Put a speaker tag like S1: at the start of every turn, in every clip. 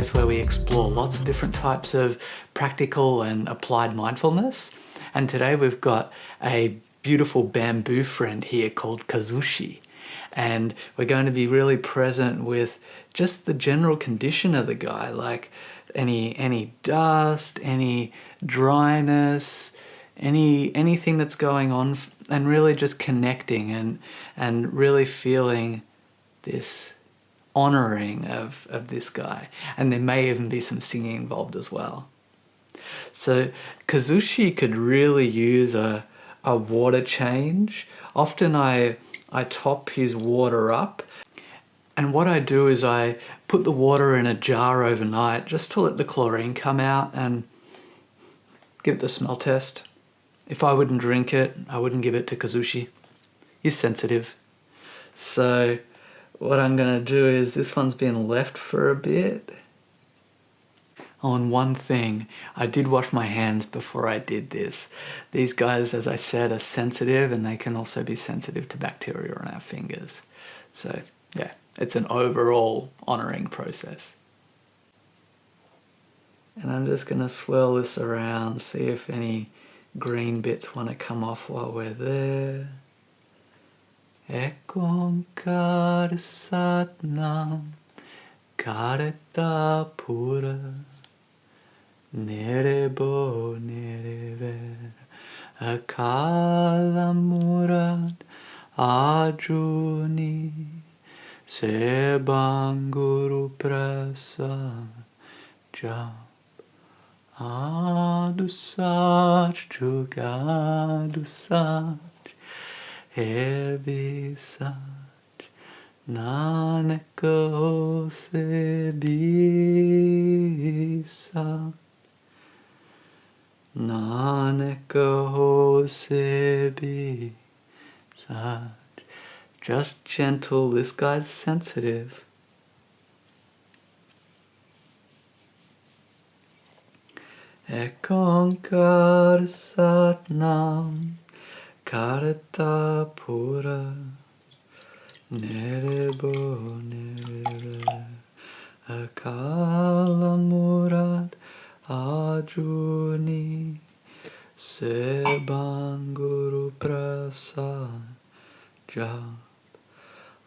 S1: place where we explore lots of different types of practical and applied mindfulness. And today we've got a beautiful bamboo friend here called Kazushi. And we're going to be really present with just the general condition of the guy, like any dust, any dryness, anything that's going on, and really just connecting and really feeling this honoring of this guy. And there may even be some singing involved as well. So Kazushi could really use a water change. Often I top his water up, and what I do is I put the water in a jar overnight just to let the chlorine come out and give it the smell test. If I wouldn't drink it, I wouldn't give it to Kazushi. He's sensitive. So what I'm going to do is, this one's been left for a bit. Oh, and one thing, I did wash my hands before I did this. These guys, as I said, are sensitive, and they can also be sensitive to bacteria on our fingers. So yeah, it's an overall honoring process. And I'm just going to swirl this around, see if any green bits want to come off while we're there. Ekonkar satnam kareta pura nerebo nerever akala murad ajuni sebanguru prasad jap adusach jugadusach Hebi sach nanak hose bi sach nanak hose bi sach. Just gentle. This guy's sensitive. Ekonkar satnam Karata pura nerebo nereve akala murad ajuni sebanguru prasad jap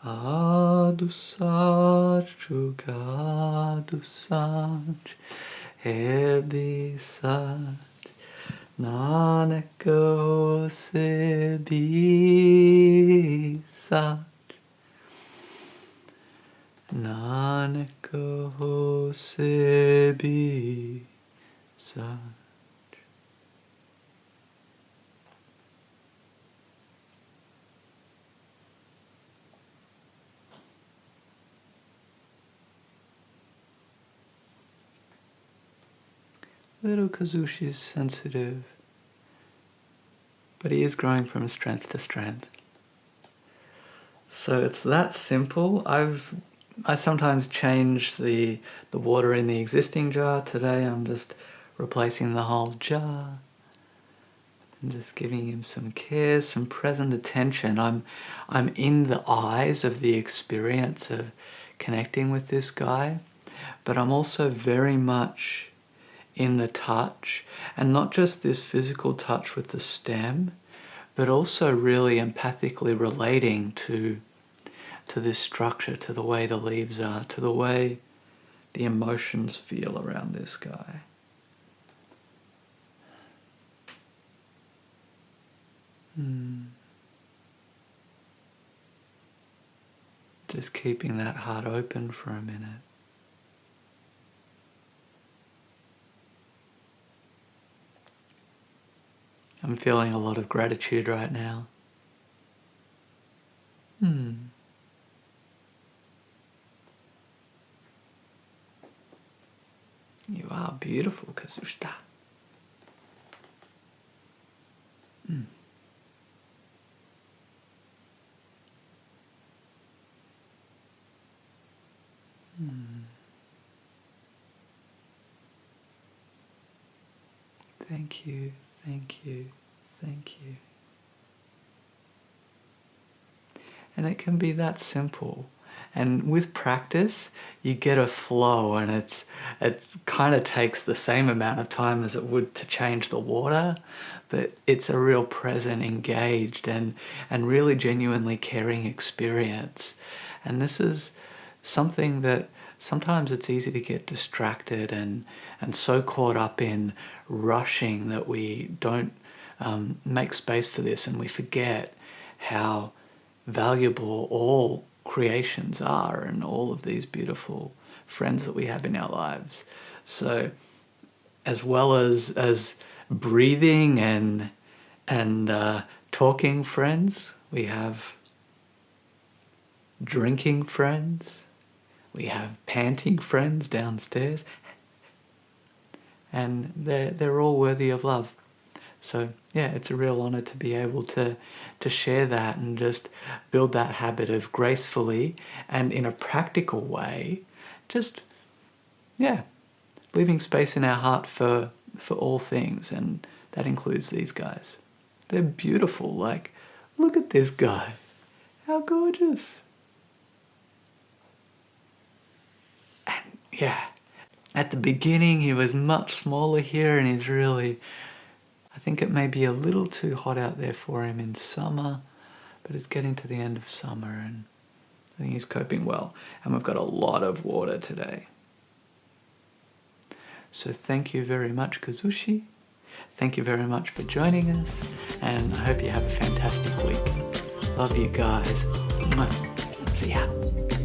S1: adusach jugadusach hebisach Nanak hose bi sach Nanak hose bi sach. Little Kazushi is sensitive, but he is growing from strength to strength. So it's that simple. I sometimes change the water in the existing jar. Today I'm just replacing the whole jar and just giving him some care, some present attention. I'm in the eyes of the experience of connecting with this guy, but I'm also very much in the touch, and not just this physical touch with the stem, but also really empathically relating to this structure, to the way the leaves are, to the way the emotions feel around this guy. Just keeping that heart open for a minute. I'm feeling a lot of gratitude right now. You are beautiful, Kazushita. Thank you, thank you, thank you. And it can be that simple. And with practice, you get a flow, and it kind of takes the same amount of time as it would to change the water, but it's a real present, engaged, and really genuinely caring experience. And this is something that sometimes it's easy to get distracted and so caught up in rushing that we don't make space for this, and we forget how valuable all creations are and all of these beautiful friends that we have in our lives. So as well as breathing and talking friends, we have drinking friends, we have panting friends downstairs, and they're all worthy of love. So yeah, it's a real honor to be able to share that and just build that habit of gracefully and in a practical way, just leaving space in our heart for all things, and that includes these guys. They're beautiful. Like, look at this guy. How gorgeous. And yeah, at the beginning he was much smaller here, and he's really, I think it may be a little too hot out there for him in summer, but it's getting to the end of summer and I think he's coping well. And we've got a lot of water today. So thank you very much, Kazushi. Thank you very much for joining us, and I hope you have a fantastic week. Love you guys. Mwah. See ya.